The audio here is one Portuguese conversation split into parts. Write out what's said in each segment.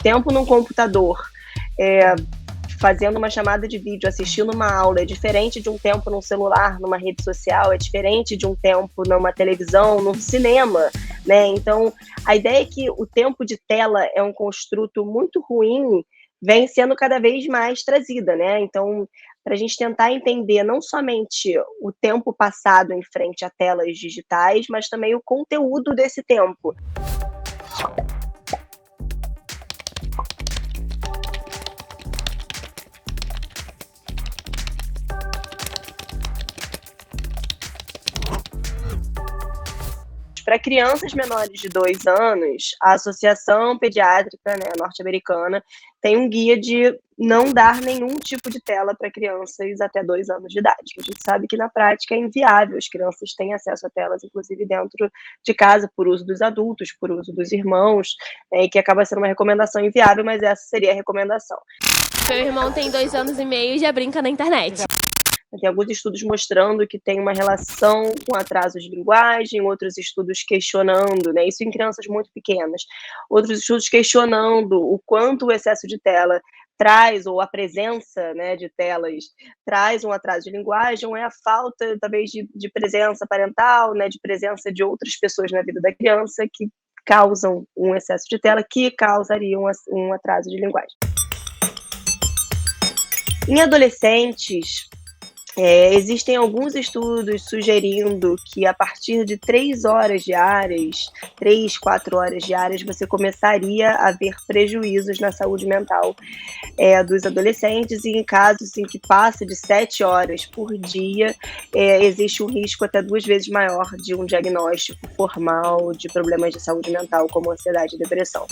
tempo num computador, fazendo uma chamada de vídeo, assistindo uma aula, é diferente de um tempo num celular, numa rede social, é diferente de um tempo numa televisão, num cinema, né? Então, a ideia é que o tempo de tela é um construto muito ruim, vem sendo cada vez mais trazida, né? Então, para a gente tentar entender não somente o tempo passado em frente a telas digitais, mas também o conteúdo desse tempo. Para crianças menores de 2 anos, a Associação Pediátrica, né, norte-americana, tem um guia de não dar nenhum tipo de tela para crianças até 2 anos de idade. A gente sabe que na prática é inviável, as crianças têm acesso a telas, inclusive dentro de casa, por uso dos adultos, por uso dos irmãos, e que acaba sendo uma recomendação inviável, mas essa seria a recomendação. Meu irmão tem 2 anos e meio e já brinca na internet. Tem alguns estudos mostrando que tem uma relação com atraso de linguagem, outros estudos questionando, né, isso em crianças muito pequenas, outros estudos questionando o quanto o excesso de tela traz, ou a presença, né, de telas traz um atraso de linguagem, ou é a falta, talvez, de presença parental, né, de presença de outras pessoas na vida da criança que causam um excesso de tela, que causaria um atraso de linguagem. Em adolescentes, existem alguns estudos sugerindo que a partir de 3 horas diárias, 3, 4 horas diárias, você começaria a ver prejuízos na saúde mental dos adolescentes, e em casos em que passa de 7 horas por dia, existe um risco até 2 vezes maior de um diagnóstico formal de problemas de saúde mental, como ansiedade e depressão.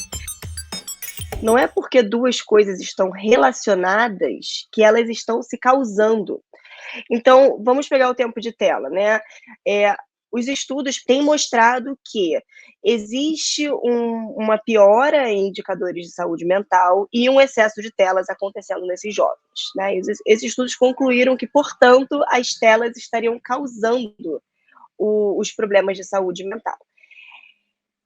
Não é porque 2 coisas estão relacionadas que elas estão se causando. Então, vamos pegar o tempo de tela, né? Os estudos têm mostrado que existe uma piora em indicadores de saúde mental e um excesso de telas acontecendo nesses jovens, né? Esses estudos concluíram que, portanto, as telas estariam causando os problemas de saúde mental.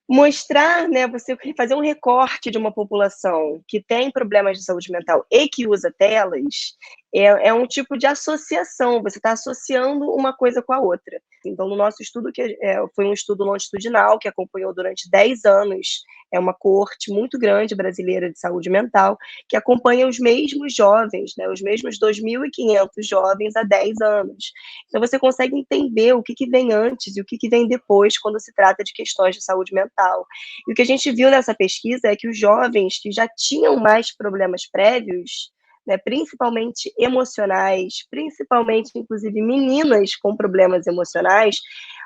Mostrar, né, você fazer um recorte de uma população que tem problemas de saúde mental e que usa telas, é um tipo de associação, você está associando uma coisa com a outra. Então, no nosso estudo, que foi um estudo longitudinal, que acompanhou durante 10 anos, é uma coorte muito grande brasileira de saúde mental, que acompanha os mesmos jovens, né, os mesmos 2.500 jovens há 10 anos. Então, você consegue entender o que vem antes e o que vem depois quando se trata de questões de saúde mental. E o que a gente viu nessa pesquisa é que os jovens que já tinham mais problemas prévios, né, principalmente emocionais, principalmente, inclusive, meninas com problemas emocionais,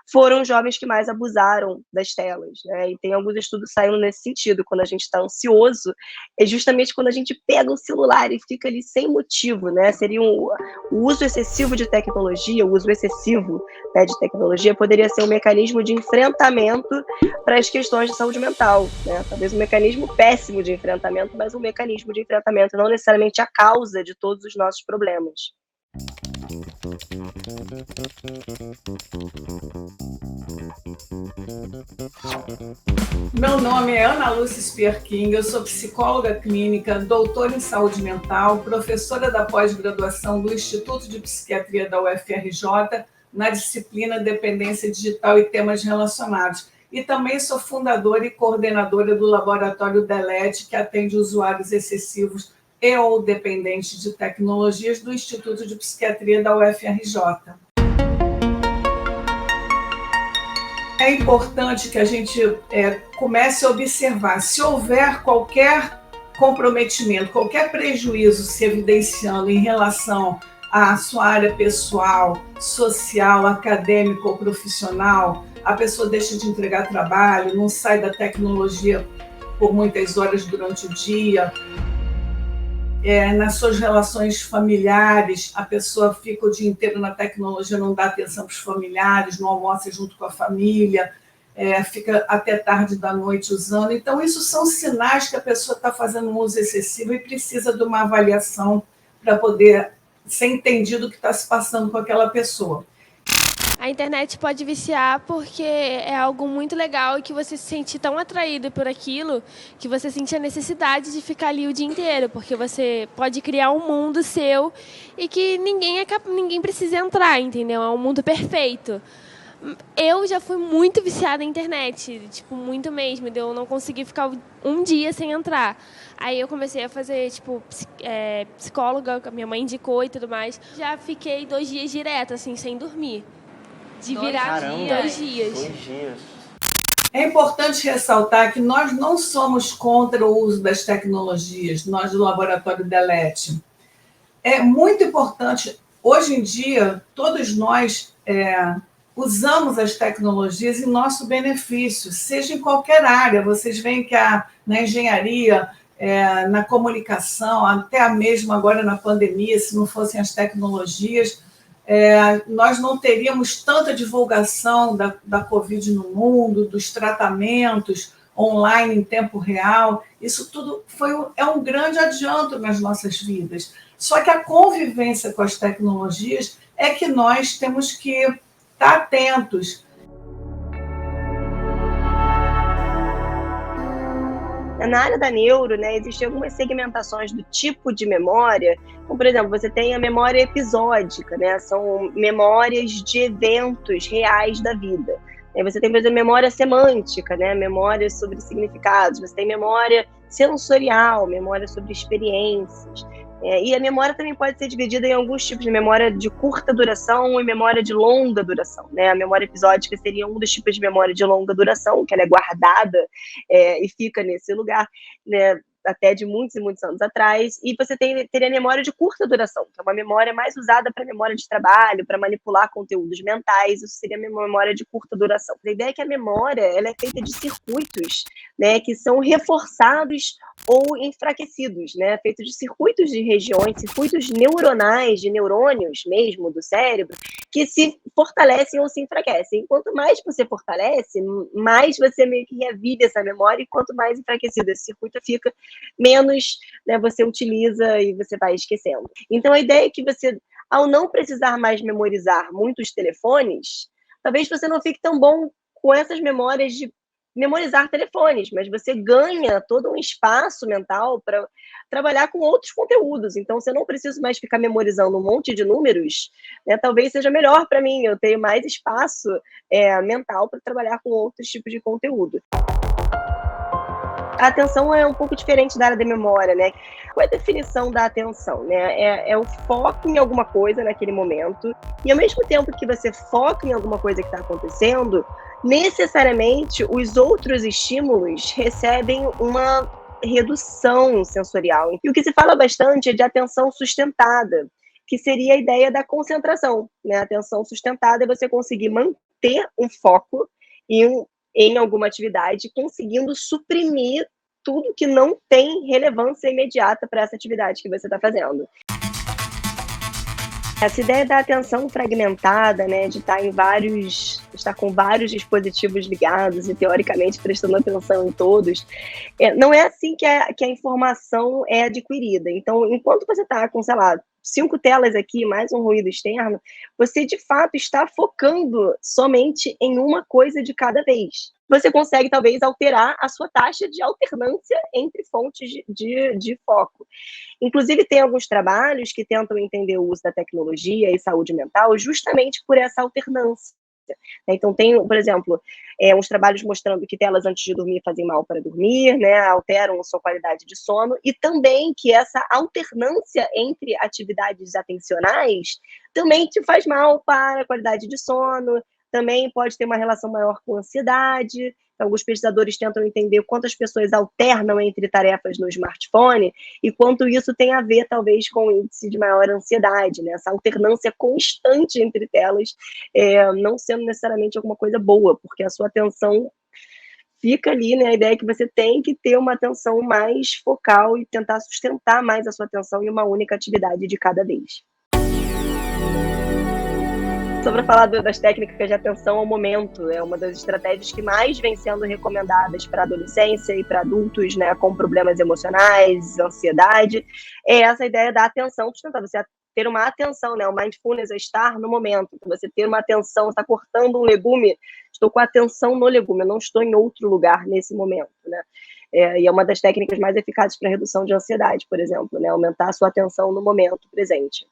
foram os jovens que mais abusaram das telas, né? E tem alguns estudos saindo nesse sentido. Quando a gente está ansioso, é justamente quando a gente pega o celular e fica ali sem motivo, né? Seria o uso excessivo de tecnologia, o uso excessivo, né, de tecnologia poderia ser um mecanismo de enfrentamento para as questões de saúde mental, né? Talvez um mecanismo péssimo de enfrentamento, mas um mecanismo de enfrentamento, não necessariamente a causa de todos os nossos problemas. Meu nome é Ana Lúcia Spierking, eu sou psicóloga clínica, doutora em saúde mental, professora da pós-graduação do Instituto de Psiquiatria da UFRJ, na disciplina Dependência Digital e Temas Relacionados. E também sou fundadora e coordenadora do laboratório DELED, que atende usuários excessivos e ou dependentes de tecnologias do Instituto de Psiquiatria da UFRJ. É importante que a gente comece a observar, se houver qualquer comprometimento, qualquer prejuízo se evidenciando em relação à sua área pessoal, social, acadêmica ou profissional, a pessoa deixa de entregar trabalho, não sai da tecnologia por muitas horas durante o dia, nas suas relações familiares, a pessoa fica o dia inteiro na tecnologia, não dá atenção para os familiares, não almoça junto com a família, fica até tarde da noite usando. Então, isso são sinais que a pessoa está fazendo um uso excessivo e precisa de uma avaliação para poder ser entendido o que está se passando com aquela pessoa. A A internet pode viciar porque é algo muito legal e que você se sente tão atraído por aquilo que você sente a necessidade de ficar ali o dia inteiro, porque você pode criar um mundo seu e que ninguém precisa entrar, entendeu? É um mundo perfeito. Eu já fui muito viciada na internet, tipo, muito mesmo, eu não consegui ficar um dia sem entrar. Aí eu comecei a fazer, tipo, psicóloga, que a minha mãe indicou e tudo mais. Já fiquei 2 dias direto, assim, sem dormir. De virar 2 dias. 2 dias. É importante ressaltar que nós não somos contra o uso das tecnologias, nós do Laboratório Delete. É muito importante, hoje em dia, todos nós usamos as tecnologias em nosso benefício, seja em qualquer área. Vocês veem que na engenharia, na comunicação, até mesmo agora na pandemia, se não fossem as tecnologias, nós não teríamos tanta divulgação da Covid no mundo, dos tratamentos online em tempo real. Isso tudo é um grande adianto nas nossas vidas. Só que a convivência com as tecnologias é que nós temos que estar atentos. Na área da neuro, né, existem algumas segmentações do tipo de memória. Então, por exemplo, você tem a memória episódica, né, são memórias de eventos reais da vida. Aí você tem, por exemplo, memória semântica, né, memória sobre significados. Você tem memória sensorial, memória sobre experiências. E a memória também pode ser dividida em alguns tipos de memória de curta duração e memória de longa duração, né? A memória episódica seria um dos tipos de memória de longa duração, que ela é guardada e fica nesse lugar, né, até de muitos e muitos anos atrás. E você teria a memória de curta duração, que é uma memória mais usada para memória de trabalho, para manipular conteúdos mentais. Isso seria a memória de curta duração. A ideia é que a memória ela é feita de circuitos, né, que são reforçados ou enfraquecidos, né, feitos de circuitos de regiões, circuitos neuronais, de neurônios mesmo do cérebro, que se fortalecem ou se enfraquecem. Quanto mais você fortalece, mais você meio que revive essa memória, e quanto mais enfraquecido esse circuito fica, menos, né, você utiliza e você vai esquecendo. Então, a ideia é que você, ao não precisar mais memorizar muitos telefones, talvez você não fique tão bom com essas memórias de memorizar telefones, mas você ganha todo um espaço mental para trabalhar com outros conteúdos. Então, se eu não preciso mais ficar memorizando um monte de números, né, talvez seja melhor para mim, eu tenho mais espaço mental para trabalhar com outros tipos de conteúdo. A atenção é um pouco diferente da área da memória, né? Qual é a definição da atenção, né? É o foco em alguma coisa naquele momento, e ao mesmo tempo que você foca em alguma coisa que está acontecendo, necessariamente os outros estímulos recebem uma redução sensorial. E o que se fala bastante é de atenção sustentada, que seria a ideia da concentração, né? A atenção sustentada é você conseguir manter um foco em alguma atividade, conseguindo suprimir tudo que não tem relevância imediata para essa atividade que você está fazendo. Essa ideia da atenção fragmentada, né, de estar com vários dispositivos ligados e teoricamente prestando atenção em todos, não é assim que a informação é adquirida. Então, enquanto você está com, sei lá, 5 telas aqui, mais um ruído externo, você de fato está focando somente em uma coisa de cada vez. Você consegue, talvez, alterar a sua taxa de alternância entre fontes de foco. Inclusive, tem alguns trabalhos que tentam entender o uso da tecnologia e saúde mental justamente por essa alternância. Então, tem, por exemplo, uns trabalhos mostrando que telas antes de dormir fazem mal para dormir, né, alteram a sua qualidade de sono, e também que essa alternância entre atividades atencionais também te faz mal para a qualidade de sono, também pode ter uma relação maior com ansiedade. Alguns pesquisadores tentam entender quantas pessoas alternam entre tarefas no smartphone e quanto isso tem a ver, talvez, com o índice de maior ansiedade, né? Essa alternância constante entre telas, não sendo necessariamente alguma coisa boa, porque a sua atenção fica ali, né? A ideia é que você tem que ter uma atenção mais focal e tentar sustentar mais a sua atenção em uma única atividade de cada vez. Sobre falar das técnicas de atenção ao momento, é uma das estratégias que mais vem sendo recomendadas para a adolescência e para adultos, né, com problemas emocionais, ansiedade, é essa ideia da atenção sustentável. Você ter uma atenção, né? O mindfulness é estar no momento. Então, você ter uma atenção, você está cortando um legume, estou com a atenção no legume, eu não estou em outro lugar nesse momento, né? E é uma das técnicas mais eficazes para redução de ansiedade, por exemplo, né? Aumentar a sua atenção no momento presente.